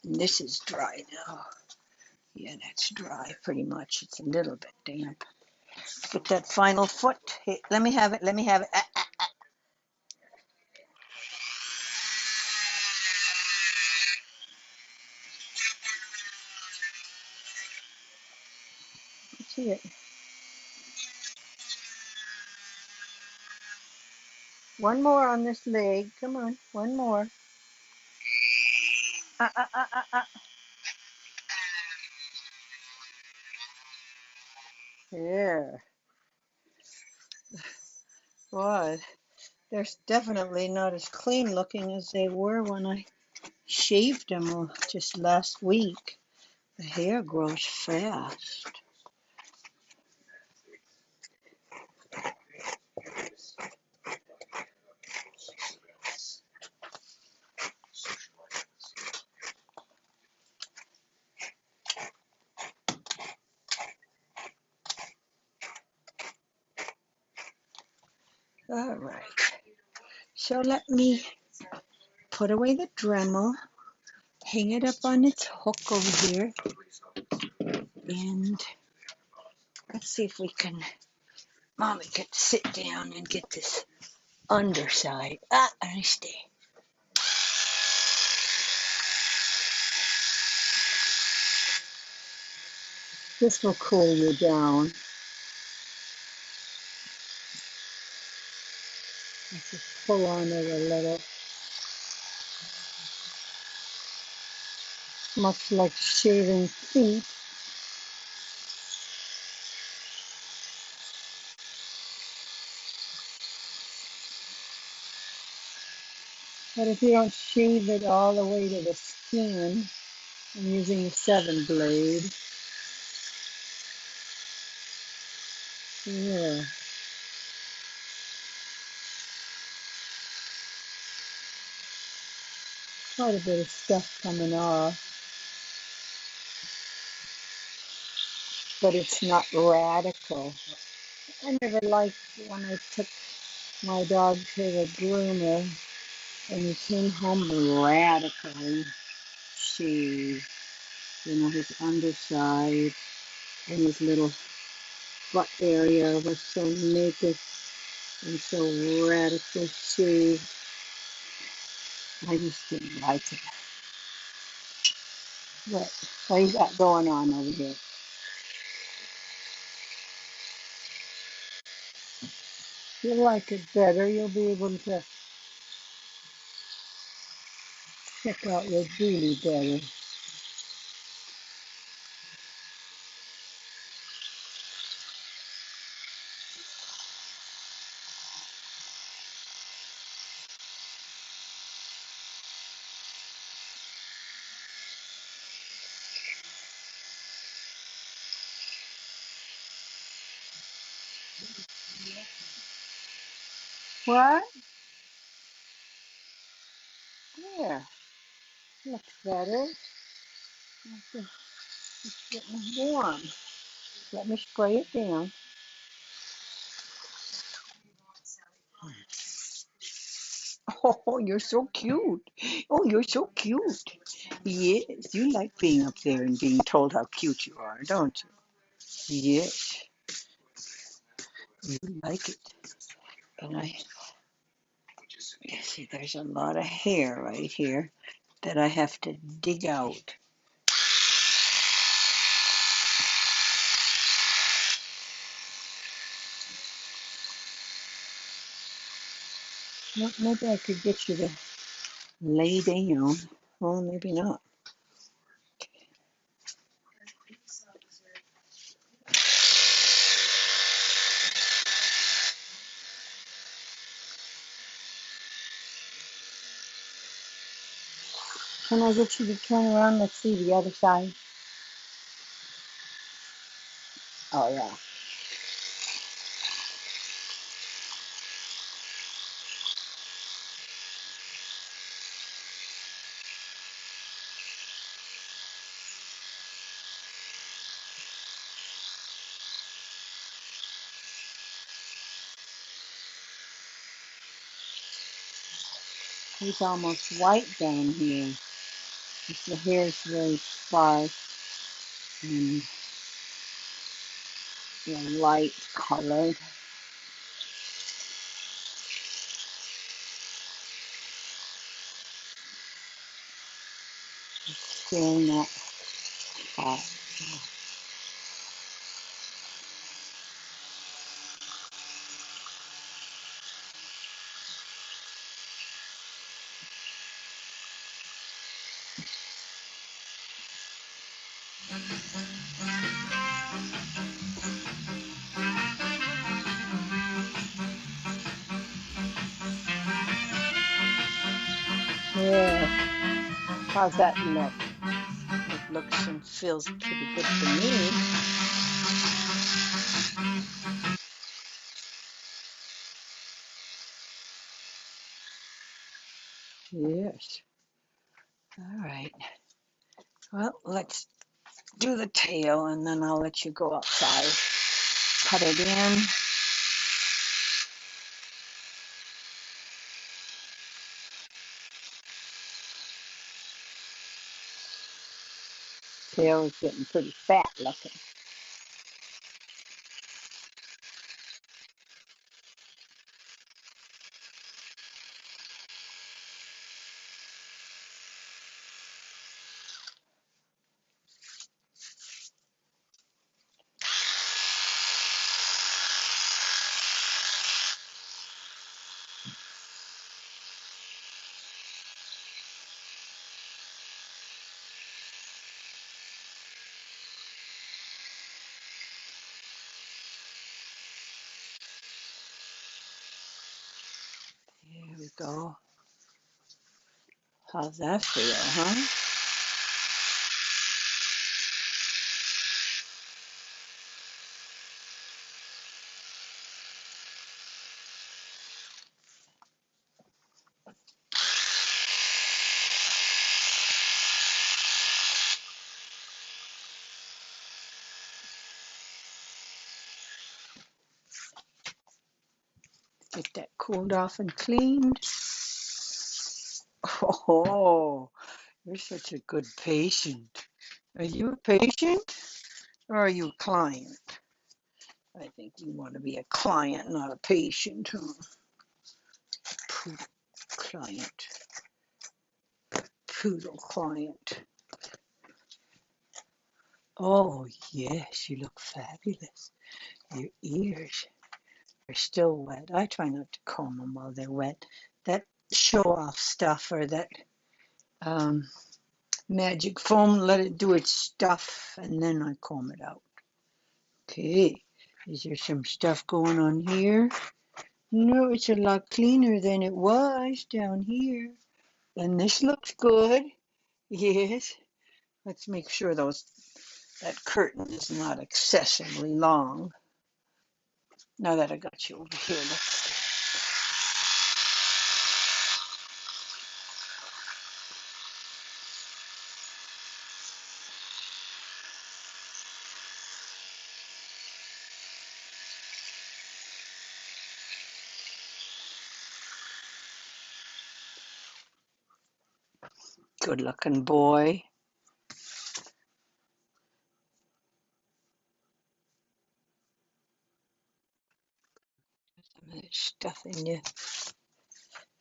And this is dry now. Yeah, that's dry pretty much. It's a little bit damp. Get that final foot. Hey, let me have it. Let me have it. Let's see it. One more on this leg. Come on. One more. Ah, ah, ah, ah, ah. Yeah. Boy, they're definitely not as clean looking as they were when I shaved them just last week. The hair grows fast. All right. So let me put away the Dremel, hang it up on its hook over here, and let's see if we can, Mommy can sit down and get this underside. Let me stay. This will cool you down. Let's just pull on it a little. Much like shaving feet. But if you don't shave it all the way to the skin, I'm using the 7 blade. Yeah, quite a bit of stuff coming off, but it's not radical. I never liked when I took my dog to the groomer and he came home radically shaved. You know, his underside and his little butt area was so naked and so radically shaved. I just didn't like it. What you got going on over here? If you like it better, you'll be able to check out your beauty better. What? Yeah, looks better. It's getting warm. Let me spray it down. Oh, you're so cute. Oh, you're so cute. Yes, you like being up there and being told how cute you are, don't you? Yes, you like it. And you see, there's a lot of hair right here that I have to dig out. Well, maybe I could get you to lay down. Well, maybe not. Can I get you to turn around? Let's see the other side. Oh, yeah. He's almost white down here. The hair's very sparse and light colored. Still not hot. Yeah. How's that look? It looks and feels pretty good to me. Yes. All right. Well, let's do the tail and then I'll let you go outside. Cut it in. Tail is getting pretty fat looking. There we go. How's that feel, huh? Get that cooled off and cleaned. Oh, you're such a good patient. Are you a patient or are you a client? I think you want to be a client, not a patient, huh? Poodle client. Poodle client. Oh, yes, you look fabulous. Your ears are still wet. I try not to comb them while they're wet. That show-off stuff or that um, magic foam, let it do its stuff, and then I comb it out. Okay, is there some stuff going on here? No, it's a lot cleaner than it was down here. And this looks good. Yes. Let's make sure that curtain is not excessively long. Now that I got you over here, let's good looking boy. Some of this stuff in you.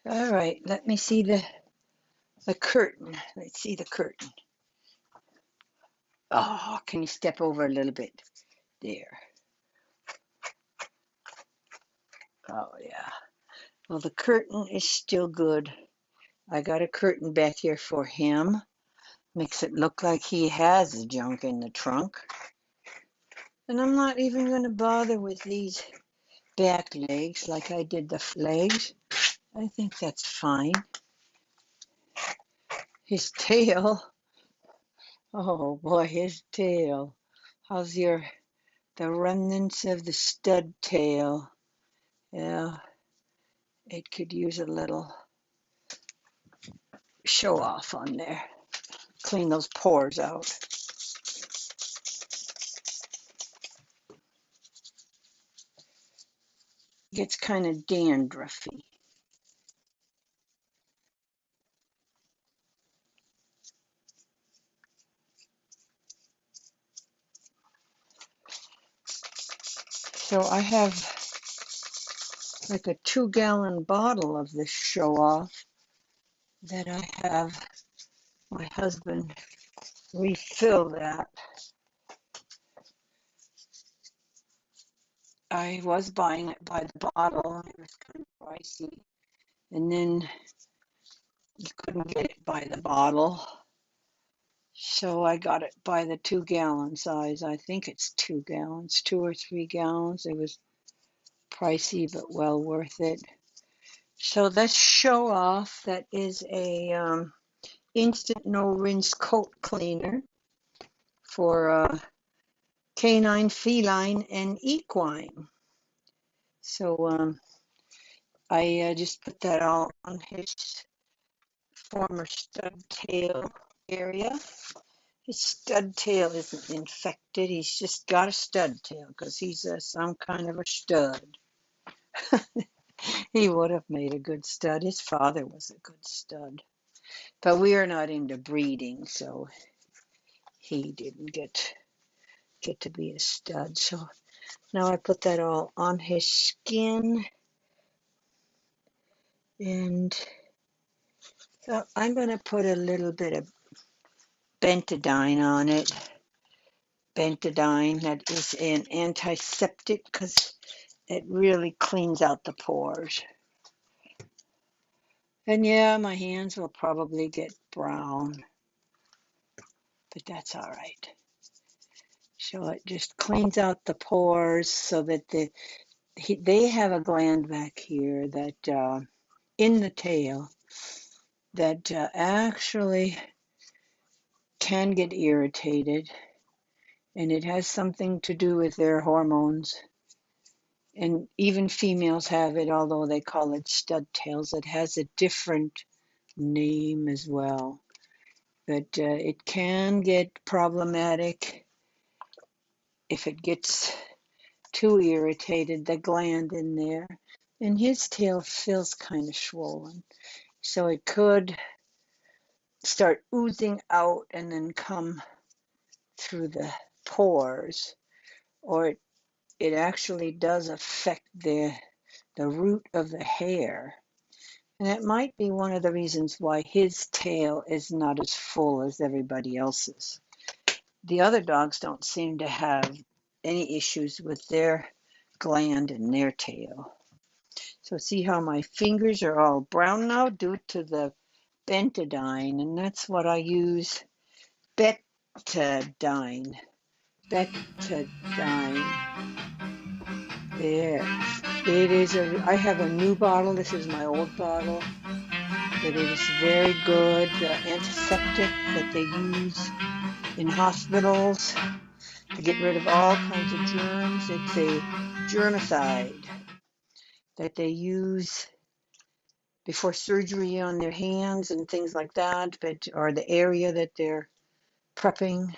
All right, let me see the curtain. Let's see the curtain. Oh, can you step over a little bit? There. Oh, yeah. Well, the curtain is still good. I got a curtain back here for him. Makes it look like he has junk in the trunk. And I'm not even going to bother with these back legs like I did the legs. I think that's fine. His tail. Oh boy, his tail. How's the remnants of the stud tail? Yeah, it could use a little show off on there. Clean those pores out. Gets kind of dandruffy. So I have like a 2-gallon bottle of this show off that I have my husband refill that. I was buying it by the bottle and it was kind of pricey. And then you couldn't get it by the bottle. So I got it by the 2-gallon size. I think it's 2 gallons, 2 or 3 gallons. It was pricey, but well worth it. So that's show off. That is a instant no rinse coat cleaner for canine, feline, and equine. So I just put that all on his former stud tail area. His stud tail isn't infected. He's just got a stud tail because he's some kind of a stud. He would have made a good stud. His father was a good stud. But we are not into breeding, so he didn't get to be a stud. So now I put that all on his skin. And so I'm going to put a little bit of Betadine on it. Betadine, that is an antiseptic because it really cleans out the pores. And yeah, my hands will probably get brown, but that's all right. So it just cleans out the pores so that they have a gland back here that in the tail that actually can get irritated, and it has something to do with their hormones. And even females have it, although they call it stud tails. It has a different name as well. But it can get problematic if it gets too irritated, the gland in there. And his tail feels kind of swollen. So it could start oozing out and then come through the pores, or it actually does affect the root of the hair. And that might be one of the reasons why his tail is not as full as everybody else's. The other dogs don't seem to have any issues with their gland in their tail. So see how my fingers are all brown now due to the Betadine, and that's what I use. Betadine. Betadine. There. It is I have a new bottle. This is my old bottle. But it is very good antiseptic that they use in hospitals to get rid of all kinds of germs. It's a germicide that they use before surgery on their hands and things like that, or the area that they're prepping.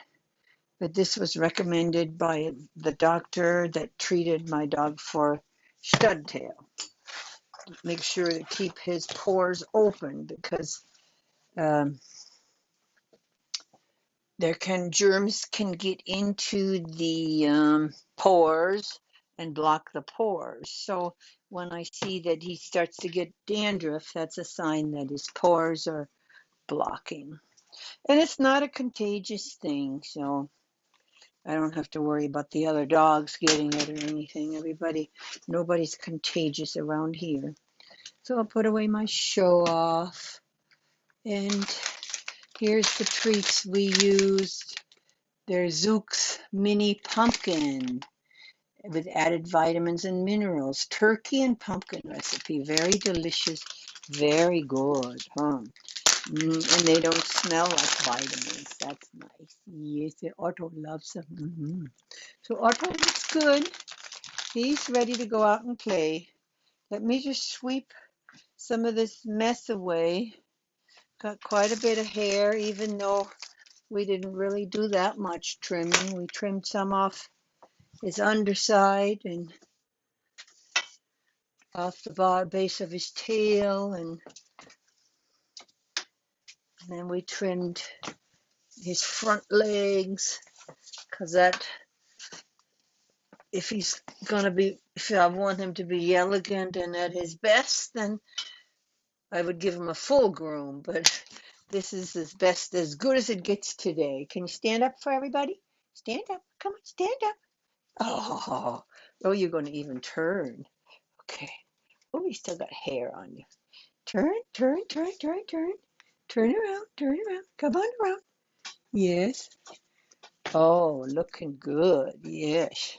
But this was recommended by the doctor that treated my dog for stud tail. Make sure to keep his pores open because germs can get into the pores and block the pores. So when I see that he starts to get dandruff, that's a sign that his pores are blocking. And it's not a contagious thing, so I don't have to worry about the other dogs getting it or anything. Nobody's contagious around here. So I'll put away my show off. And here's the treats we used. They're Zook's mini pumpkin with added vitamins and minerals. Turkey and pumpkin recipe. Very delicious. Very good. And they don't smell like vitamins. That's nice. Yes, Otto loves them. So Otto looks good. He's ready to go out and play. Let me just sweep some of this mess away. Got quite a bit of hair, even though we didn't really do that much trimming. We trimmed some off his underside and off the base of his tail, and then we trimmed his front legs, because that, if I want him to be elegant and at his best, then I would give him a full groom, but this is as good as it gets today. Can you stand up for everybody? Stand up. Come on, stand up. Oh, you're going to even turn. Okay. Oh, you still got hair on you. Turn, turn, turn, turn, turn. Turn around, turn around. Come on around. Yes. Oh, looking good. Yes.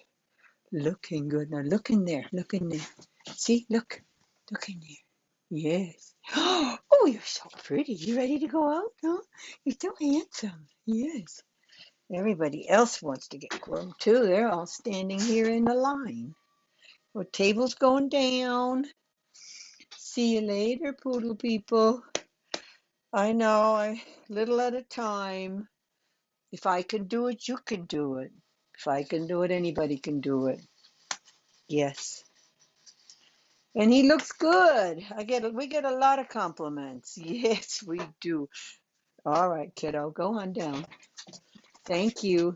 Looking good. Now look in there. Look in there. See, look. Look in there. Yes. Oh, you're so pretty. You ready to go out? Huh? You're so handsome. Yes. Everybody else wants to get groomed too. They're all standing here in the line. Well, table's going down. See you later, poodle people. I know, little at a time. If I can do it, you can do it. If I can do it, anybody can do it. Yes. And he looks good. We get a lot of compliments. Yes, we do. All right, kiddo, go on down. Thank you.